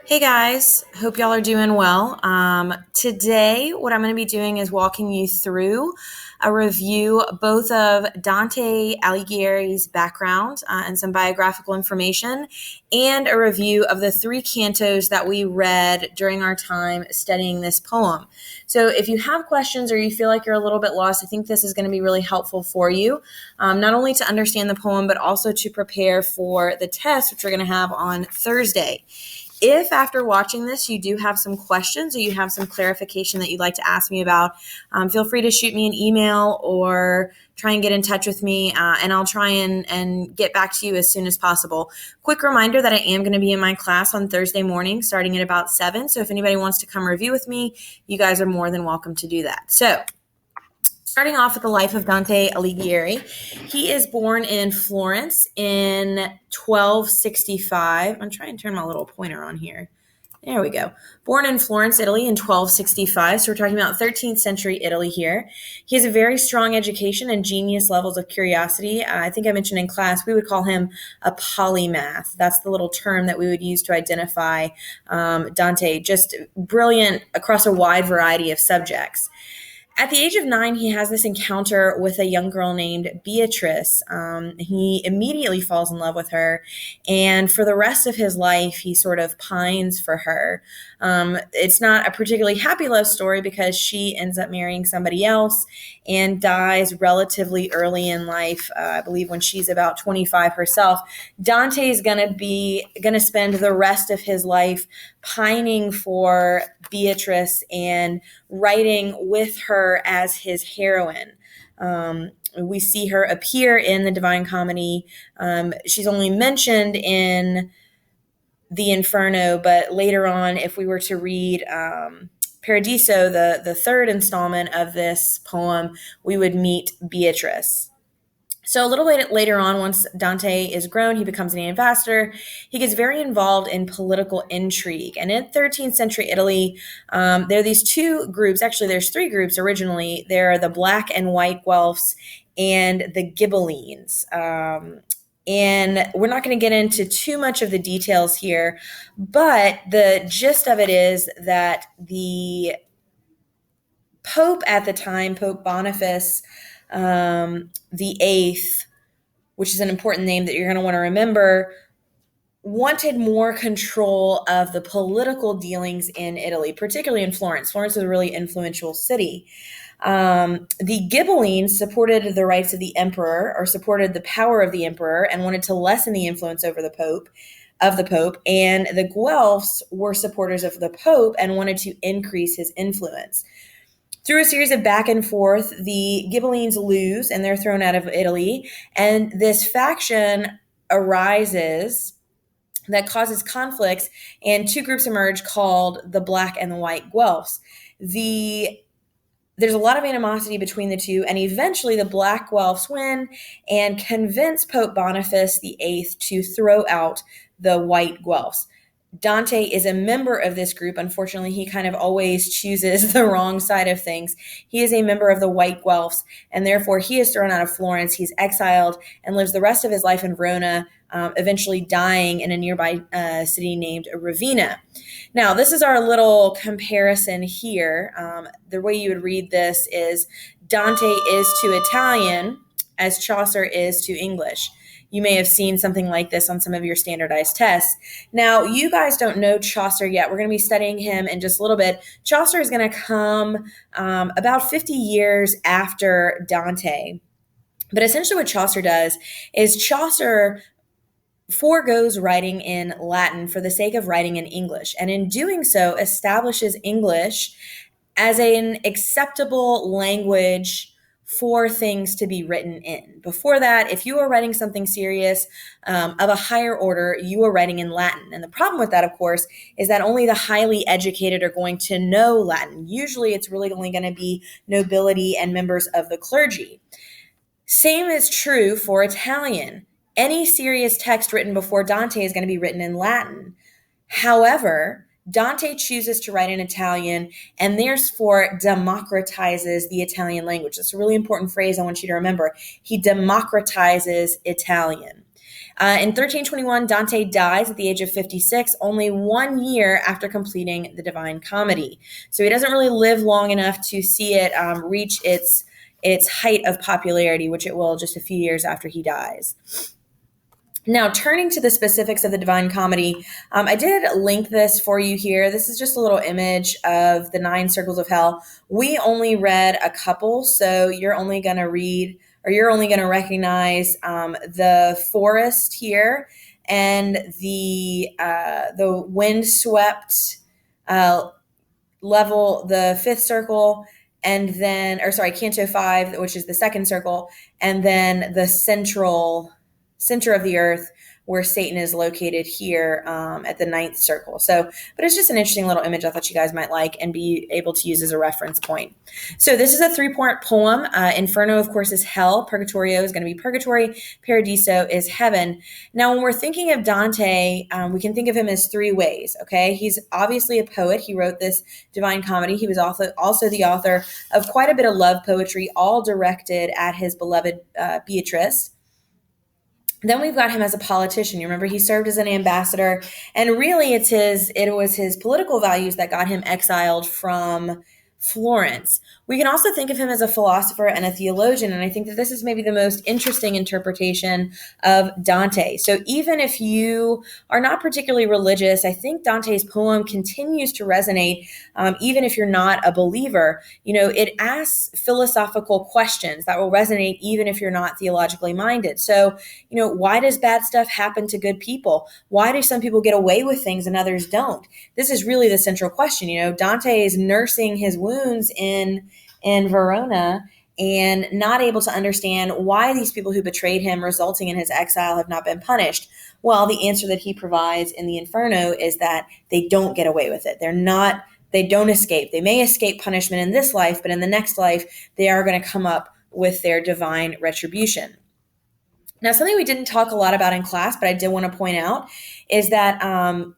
Hey guys, hope y'all are doing well. Today, what I'm going to be doing is walking you through a review both of Dante Alighieri's background and some biographical information, and a review of the three cantos that we read during our time studying this poem. So, if you have questions or you feel like you're a little bit lost, I think this is going to be really helpful for you, not only to understand the poem, but also to prepare for the test, which we're going to have on Thursday. If after watching this you do have some questions or you have some clarification that you'd like to ask me about, feel free to shoot me an email or try and get in touch with me, and I'll try and get back to you as soon as possible. Quick reminder that I am going to be in my class on Thursday morning starting at about 7. So if anybody wants to come review with me, you guys are more than welcome to do that. So starting off with the life of Dante Alighieri, he is born in Florence in 1265. I'm trying to turn my little pointer on here. There we go. Born in Florence, Italy in 1265. So we're talking about 13th century Italy here. He has a very strong education and genius levels of curiosity. I think I mentioned in class, we would call him a polymath. That's the little term that we would use to identify Dante. Just brilliant across a wide variety of subjects. At the age of 9, he has this encounter with a young girl named Beatrice. He immediately falls in love with her, and for the rest of his life, he sort of pines for her. It's not a particularly happy love story because she ends up marrying somebody else and dies relatively early in life. I believe when she's about 25 herself. Dante is gonna spend the rest of his life pining for Beatrice and writing with her as his heroine. We see her appear in the Divine Comedy. She's only mentioned in the Inferno, but later on, if we were to read Paradiso, the third installment of this poem, we would meet Beatrice. So a little bit later on, once Dante is grown, he becomes an ambassador. He gets very involved in political intrigue. And in 13th century Italy, there are these two groups. Actually, there's three groups originally. There are the Black and White Guelphs and the Ghibellines. And we're not going to get into too much of the details here, but the gist of it is that the Pope at the time, Pope Boniface the Eighth, which is an important name that you're going to want to remember, wanted more control of the political dealings in Italy, particularly in Florence. Florence was a really influential city. The Ghibellines supported the rights of the emperor, or supported the power of the emperor, and wanted to lessen the influence over the Pope. And the Guelphs were supporters of the Pope and wanted to increase his influence. Through a series of back and forth, the Ghibellines lose and they're thrown out of Italy. And this faction arises that causes conflicts, and two groups emerge called the Black and the White Guelphs. There's a lot of animosity between the two, and eventually the Black Guelphs win and convince Pope Boniface the Eighth to throw out the White Guelphs. Dante is a member of this group. Unfortunately, he kind of always chooses the wrong side of things. He is a member of the White Guelphs, and therefore he is thrown out of Florence. He's exiled and lives the rest of his life in Verona, eventually dying in a nearby city named Ravenna. Now, this is our little comparison here. The way you would read this is Dante is to Italian as Chaucer is to English. You may have seen something like this on some of your standardized tests. Now, you guys don't know Chaucer yet. We're going to be studying him in just a little bit. Chaucer is going to come about 50 years after Dante. But essentially what Chaucer does is Chaucer foregoes writing in Latin for the sake of writing in English, and in doing so establishes English as an acceptable language for things to be written in. Before that, if you were writing something serious of a higher order, you were writing in Latin. And the problem with that, of course, is that only the highly educated are going to know Latin. Usually it's really only going to be nobility and members of the clergy. Same is true for Italian. Any serious text written before Dante is going to be written in Latin. However, Dante chooses to write in Italian and therefore democratizes the Italian language. That's a really important phrase I want you to remember. He democratizes Italian. In 1321, Dante dies at the age of 56, only 1 year after completing the Divine Comedy. So he doesn't really live long enough to see it reach its height of popularity, which it will just a few years after he dies. Now, turning to the specifics of the Divine Comedy, I did link this for you here. This is just a little image of the 9 circles of hell. We only read a couple, so you're only going to read, or you're only going to recognize the forest here and the windswept level, the 5th circle, and then, Canto 5, which is the 2nd circle, and then the center of the earth where Satan is located here at the 9th circle. So, but it's just an interesting little image I thought you guys might like and be able to use as a reference point. So this is a 3-part poem. Inferno, of course, is hell. Purgatorio is going to be purgatory. Paradiso is heaven. Now, when we're thinking of Dante, we can think of him as 3 ways, okay? He's obviously a poet. He wrote this Divine Comedy. He was also the author of quite a bit of love poetry, all directed at his beloved Beatrice. Then we've got him as a politician. You remember he served as an ambassador, and really it was his political values that got him exiled from Florence. We can also think of him as a philosopher and a theologian, and I think that this is maybe the most interesting interpretation of Dante. So even if you are not particularly religious, I think Dante's poem continues to resonate, even if you're not a believer. It asks philosophical questions that will resonate even if you're not theologically minded. So, why does bad stuff happen to good people? Why do some people get away with things and others don't? This is really the central question. Dante is nursing his wounds in Verona and not able to understand why these people who betrayed him, resulting in his exile, have not been punished. Well, the answer that he provides in the Inferno is that they don't get away with it. They don't escape. They may escape punishment in this life, but in the next life, they are going to come up with their divine retribution. Now, something we didn't talk a lot about in class, but I did want to point out, is that,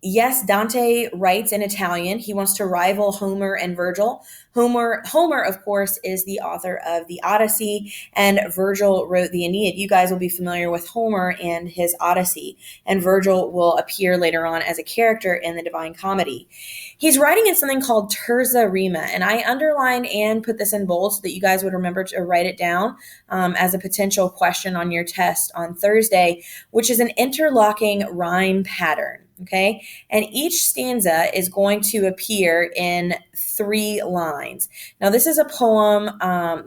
yes, Dante writes in Italian. He wants to rival Homer and Virgil. Homer, of course, is the author of the Odyssey, and Virgil wrote the Aeneid. You guys will be familiar with Homer and his Odyssey, and Virgil will appear later on as a character in the Divine Comedy. He's writing in something called terza rima, and I underline and put this in bold so that you guys would remember to write it down as a potential question on your test on Thursday, which is an interlocking rhyme pattern. Okay. And each stanza is going to appear in 3 lines. Now, this is a poem.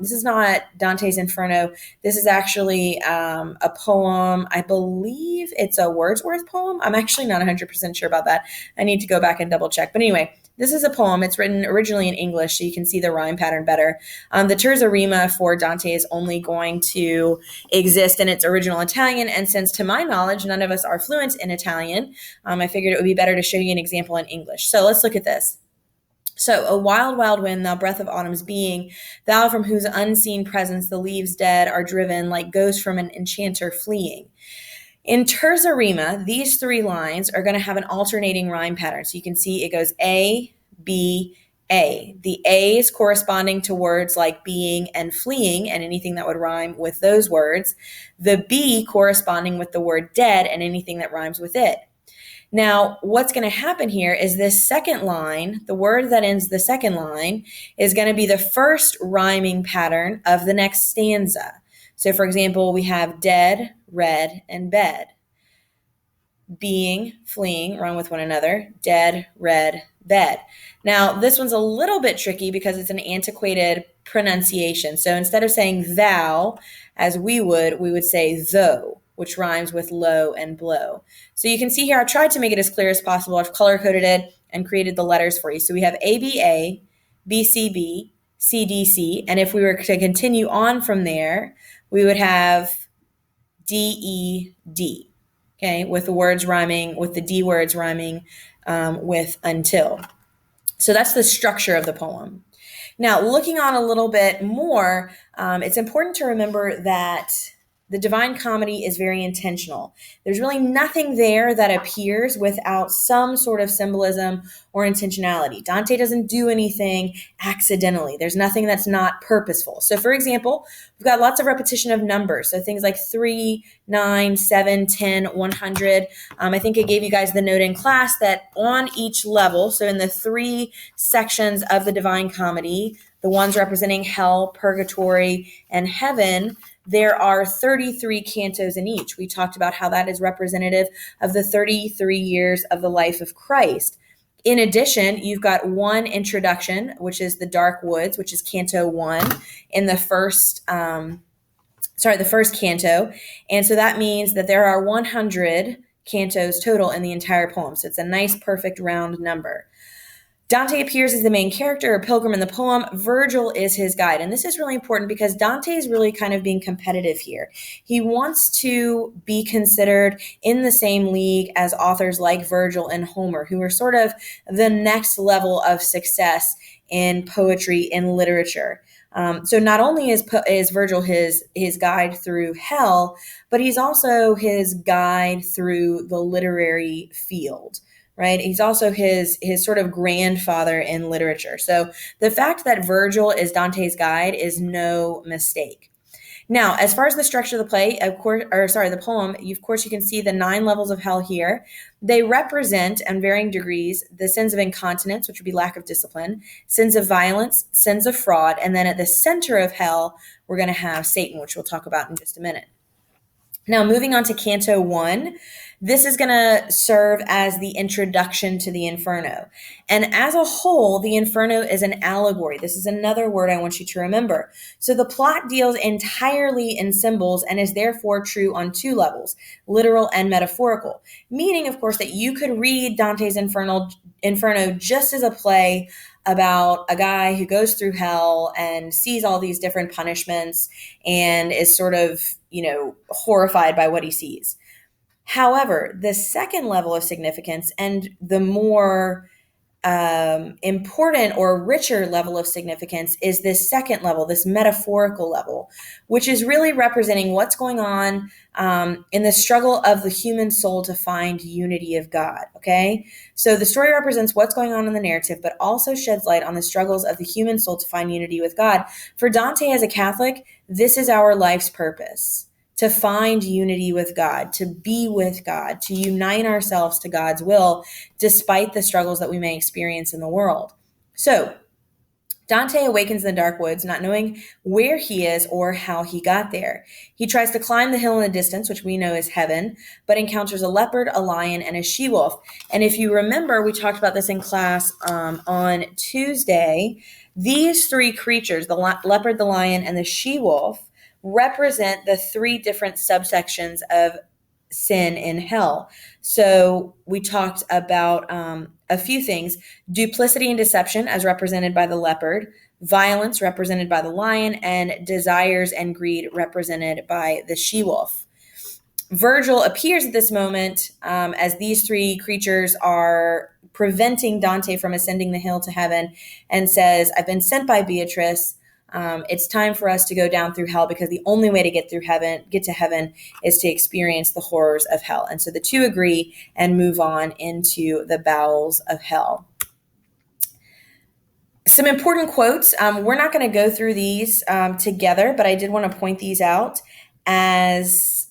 This is not Dante's Inferno. This is actually a poem. I believe it's a Wordsworth poem. I'm actually not 100% sure about that. I need to go back and double check. But anyway, this is a poem. It's written originally in English, so you can see the rhyme pattern better. The terza rima for Dante is only going to exist in its original Italian, and since, to my knowledge, none of us are fluent in Italian, I figured it would be better to show you an example in English. So let's look at this. So, a wild, wild wind, thou breath of autumn's being, thou from whose unseen presence the leaves dead are driven like ghosts from an enchanter fleeing. In terza rima, these 3 lines are going to have an alternating rhyme pattern. So you can see it goes A, B, A. The A is corresponding to words like being and fleeing and anything that would rhyme with those words. The B corresponding with the word dead and anything that rhymes with it. Now, what's going to happen here is this second line, the word that ends the second line, is going to be the first rhyming pattern of the next stanza. So, for example, we have dead, red, and bed. Being, fleeing, rhyme with one another. Dead, red, bed. Now, this one's a little bit tricky because it's an antiquated pronunciation. So instead of saying thou, as we would say though, which rhymes with low and blow. So you can see here, I've tried to make it as clear as possible. I've color-coded it and created the letters for you. So we have ABA, BCB, CDC, and if we were to continue on from there, we would have DED. Okay, with the words rhyming, with the D words rhyming with until. So that's the structure of the poem. Now, looking on a little bit more, it's important to remember that the Divine Comedy is very intentional. There's really nothing there that appears without some sort of symbolism or intentionality. Dante doesn't do anything accidentally. There's nothing that's not purposeful. So, for example, we've got lots of repetition of numbers. So things like 3, 9, 7, 10, 100. I think I gave you guys the note in class that on each level, so in the 3 sections of the Divine Comedy, the ones representing hell, purgatory, and heaven, there are 33 cantos in each. We talked about how that is representative of the 33 years of the life of Christ. In addition, you've got one introduction, which is the Dark Woods, which is Canto 1 in the first canto. And so that means that there are 100 cantos total in the entire poem. So it's a nice, perfect round number. Dante appears as the main character or pilgrim in the poem. Virgil is his guide. And this is really important because Dante is really kind of being competitive here. He wants to be considered in the same league as authors like Virgil and Homer, who are sort of the next level of success in poetry and literature. So not only is Virgil his guide through hell, but he's also his guide through the literary field. Right? He's also his sort of grandfather in literature. So the fact that Virgil is Dante's guide is no mistake. Now, as far as the structure of the play, the poem, of course, you can see the 9 levels of hell here. They represent, in varying degrees, the sins of incontinence, which would be lack of discipline, sins of violence, sins of fraud, and then at the center of hell, we're going to have Satan, which we'll talk about in just a minute. Now, moving on to Canto 1, this is going to serve as the introduction to the Inferno. And as a whole, the Inferno is an allegory. This is another word I want you to remember. So the plot deals entirely in symbols and is therefore true on 2 levels, literal and metaphorical. Meaning, of course, that you could read Dante's Inferno just as a play about a guy who goes through hell and sees all these different punishments and is sort of, horrified by what he sees. However, the second level of significance and the more important or richer level of significance is this second level, this metaphorical level, which is really representing what's going on in the struggle of the human soul to find unity of God, okay? So the story represents what's going on in the narrative, but also sheds light on the struggles of the human soul to find unity with God. For Dante as a Catholic, this is our life's purpose. To find unity with God, to be with God, to unite ourselves to God's will, despite the struggles that we may experience in the world. So, Dante awakens in the dark woods, not knowing where he is or how he got there. He tries to climb the hill in the distance, which we know is heaven, but encounters a leopard, a lion, and a she-wolf. And if you remember, we talked about this in class on Tuesday. These 3 creatures, the leopard, the lion, and the she-wolf, represent the 3 different subsections of sin in hell. So we talked about a few things: duplicity and deception as represented by the leopard, violence represented by the lion, and desires and greed represented by the she-wolf. Virgil appears at this moment as these 3 creatures are preventing Dante from ascending the hill to heaven and says, "I've been sent by Beatrice. It's time for us to go down through hell because the only way to get to heaven is to experience the horrors of hell." And so the 2 agree and move on into the bowels of hell. Some important quotes. We're not going to go through these together, but I did want to point these out as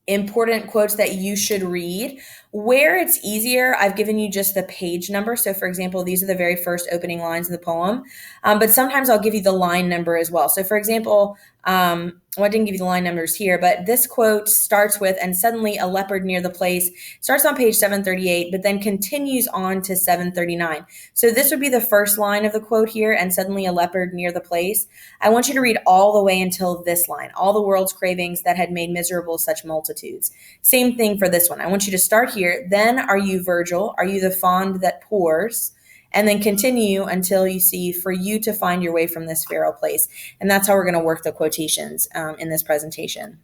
important quotes that you should read. Where it's easier, I've given you just the page number. So for example, these are the very first opening lines of the poem, but sometimes I'll give you the line number as well. So for example, I didn't give you the line numbers here, but this quote starts with, "And suddenly a leopard near the place," starts on page 738, but then continues on to 739. So this would be the first line of the quote here, "And suddenly a leopard near the place." I want you to read all the way until this line, "All the world's cravings that had made miserable such multitudes." Same thing for this one. I want you to start here. "Then are you Virgil? Are you the fond that pours?" And then continue until you see, "For you to find your way from this feral place." And that's how we're going to work the quotations in this presentation.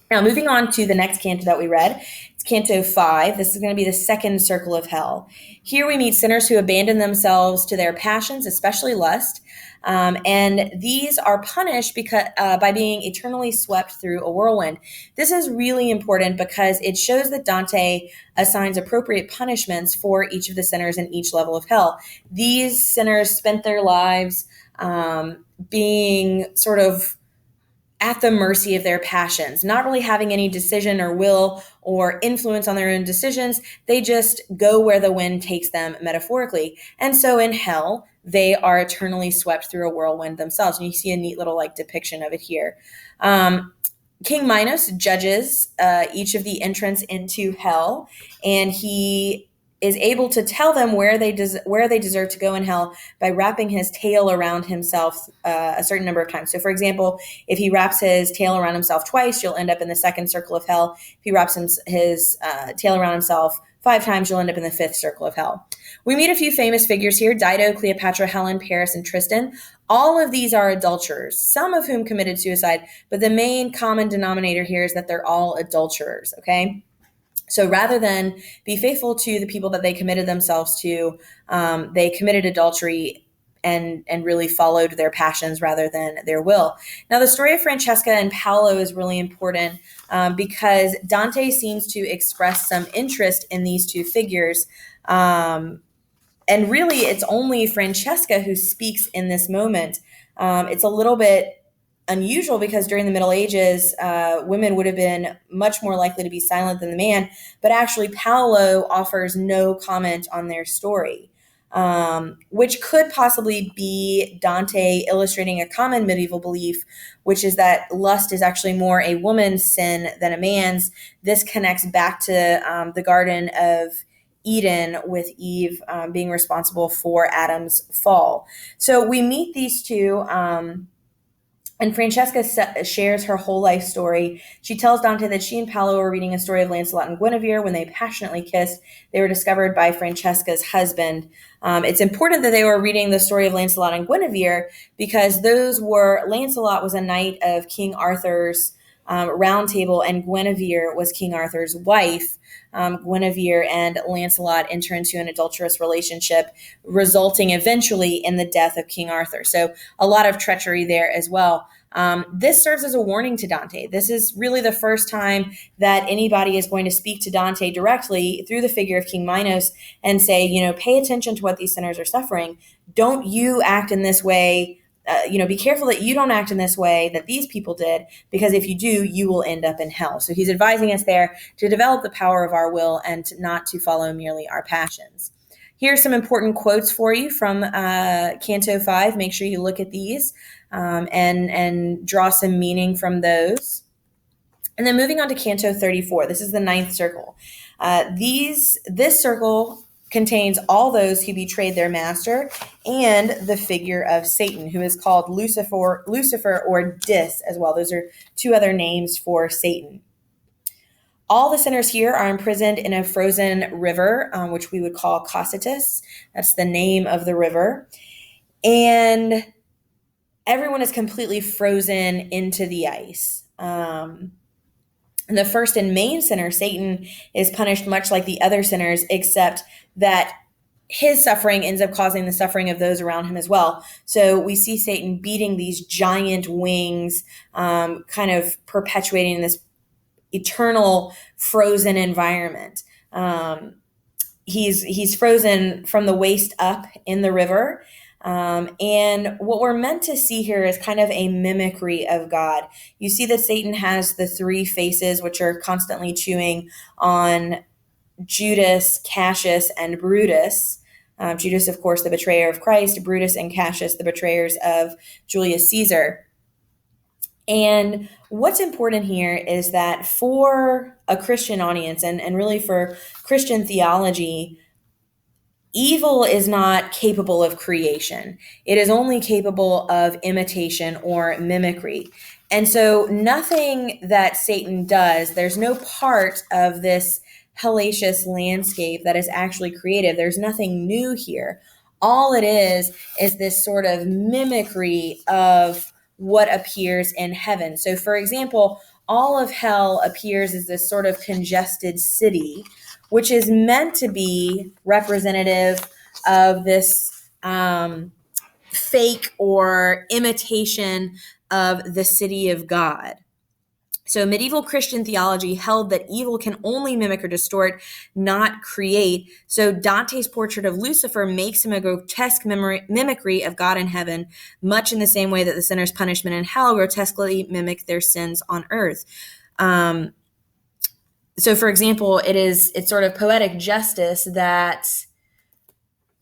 Now, moving on to the next canto that we read, it's Canto 5. This is going to be the second circle of hell. Here we meet sinners who abandon themselves to their passions, especially lust, and these are punished by being eternally swept through a whirlwind. This is really important because it shows that Dante assigns appropriate punishments for each of the sinners in each level of hell. These sinners spent their lives being sort of at the mercy of their passions, not really having any decision or will or influence on their own decisions. They just go where the wind takes them, metaphorically. And so in hell, they are eternally swept through a whirlwind themselves. And you see a neat little depiction of it here. King Minos judges each of the entrants into hell, and he is able to tell them where they deserve to go in hell by wrapping his tail around himself a certain number of times. So, for example, if he wraps his tail around himself twice, you'll end up in the second circle of hell. If he wraps his tail around himself 5 times, you'll end up in the 5th circle of hell. We meet a few famous figures here: Dido, Cleopatra, Helen, Paris, and Tristan. All of these are adulterers, some of whom committed suicide, but the main common denominator here is that they're all adulterers, okay? So rather than be faithful to the people that they committed themselves to, they committed adultery and really followed their passions rather than their will. Now, the story of Francesca and Paolo is really important because Dante seems to express some interest in these two figures. And really, it's only Francesca who speaks in this moment. It's a little bit unusual because during the Middle Ages, women would have been much more likely to be silent than the man, but actually Paolo offers no comment on their story, which could possibly be Dante illustrating a common medieval belief, which is that lust is actually more a woman's sin than a man's. This connects back to the Garden of Eden, with Eve being responsible for Adam's fall. So we meet these two, and Francesca shares her whole life story. She tells Dante that she and Paolo were reading a story of Lancelot and Guinevere. When they passionately kissed, they were discovered by Francesca's husband. It's important that they were reading the story of Lancelot and Guinevere because Lancelot was a knight of King Arthur's round table, and Guinevere was King Arthur's wife. Guinevere and Lancelot enter into an adulterous relationship, resulting eventually in the death of King Arthur. So a lot of treachery there as well. This serves as a warning to Dante. This is really the first time that anybody is going to speak to Dante directly through the figure of King Minos and say, pay attention to what these sinners are suffering. Don't you act in this way. Be careful that you don't act in this way that these people did, because if you do, you will end up in hell. So he's advising us there to develop the power of our will and not to follow merely our passions. Here's some important quotes for you from Canto 5. Make sure you look at these and draw some meaning from those. And then moving on to Canto 34. This is the 9th circle. This circle contains all those who betrayed their master and the figure of Satan, who is called Lucifer or Dis as well. Those are 2 other names for Satan. All the sinners here are imprisoned in a frozen river, which we would call Cocytus. That's the name of the river. And everyone is completely frozen into the ice. And the first and main sinner, Satan, is punished much like the other sinners, except that his suffering ends up causing the suffering of those around him as well. So we see Satan beating these giant wings, kind of perpetuating this eternal frozen environment. He's frozen from the waist up in the river. And what we're meant to see here is kind of a mimicry of God. You see that Satan has the 3 faces, which are constantly chewing on Judas, Cassius, and Brutus. Judas, of course, the betrayer of Christ, Brutus and Cassius, the betrayers of Julius Caesar. And what's important here is that for a Christian audience and really for Christian theology, evil is not capable of creation. It is only capable of imitation or mimicry. And so nothing that Satan does, there's no part of this hellacious landscape that is actually creative. There's nothing new here. All it is this sort of mimicry of what appears in heaven. So, for example, all of hell appears as this sort of congested city, which is meant to be representative of this fake or imitation of the city of God. So medieval Christian theology held that evil can only mimic or distort, not create. So Dante's portrait of Lucifer makes him a grotesque mimicry of God in heaven, much in the same way that the sinner's punishment in hell grotesquely mimic their sins on earth. So for example, it's sort of poetic justice that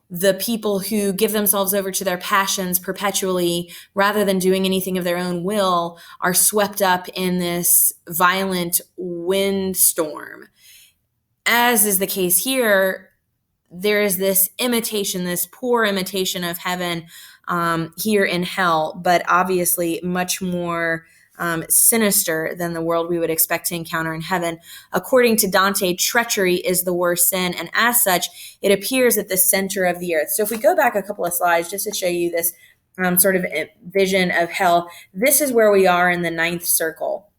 the people who give themselves over to their passions perpetually, rather than doing anything of their own will, are swept up in this violent windstorm. As is the case here, there is this imitation, this poor imitation of heaven here in hell, but obviously much more sinister than the world we would expect to encounter in heaven. According to Dante, treachery is the worst sin, and as such, it appears at the center of the earth. So if we go back a couple of slides just to show you this sort of vision of hell, this is where we are in the ninth circle.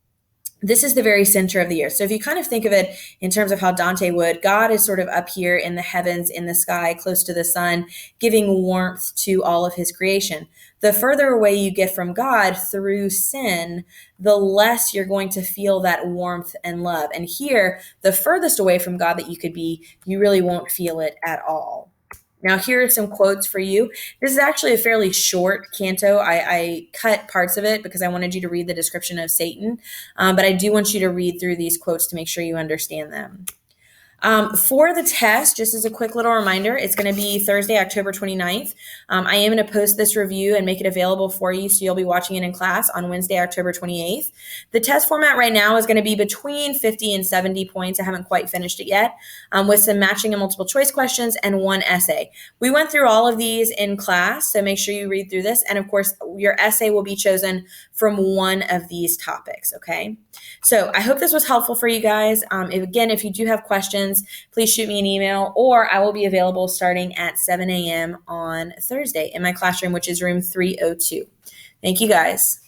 This is the very center of the earth. So if you kind of think of it in terms of how Dante would, God is sort of up here in the heavens, in the sky, close to the sun, giving warmth to all of his creation. The further away you get from God through sin, the less you're going to feel that warmth and love. And here, the furthest away from God that you could be, you really won't feel it at all. Now, here are some quotes for you. This is actually a fairly short canto. I cut parts of it because I wanted you to read the description of Satan, but I do want you to read through these quotes to make sure you understand them. For the test, just as a quick little reminder, it's going to be Thursday, October 29th. I am going to post this review and make it available for you, so you'll be watching it in class on Wednesday, October 28th. The test format right now is going to be between 50 and 70 points. I haven't quite finished it yet, with some matching and multiple choice questions and one essay. We went through all of these in class, so make sure you read through this. And of course, your essay will be chosen from one of these topics, okay? So I hope this was helpful for you guys. If you do have questions, please shoot me an email, or I will be available starting at 7 a.m. on Thursday in my classroom, which is room 302. Thank you guys.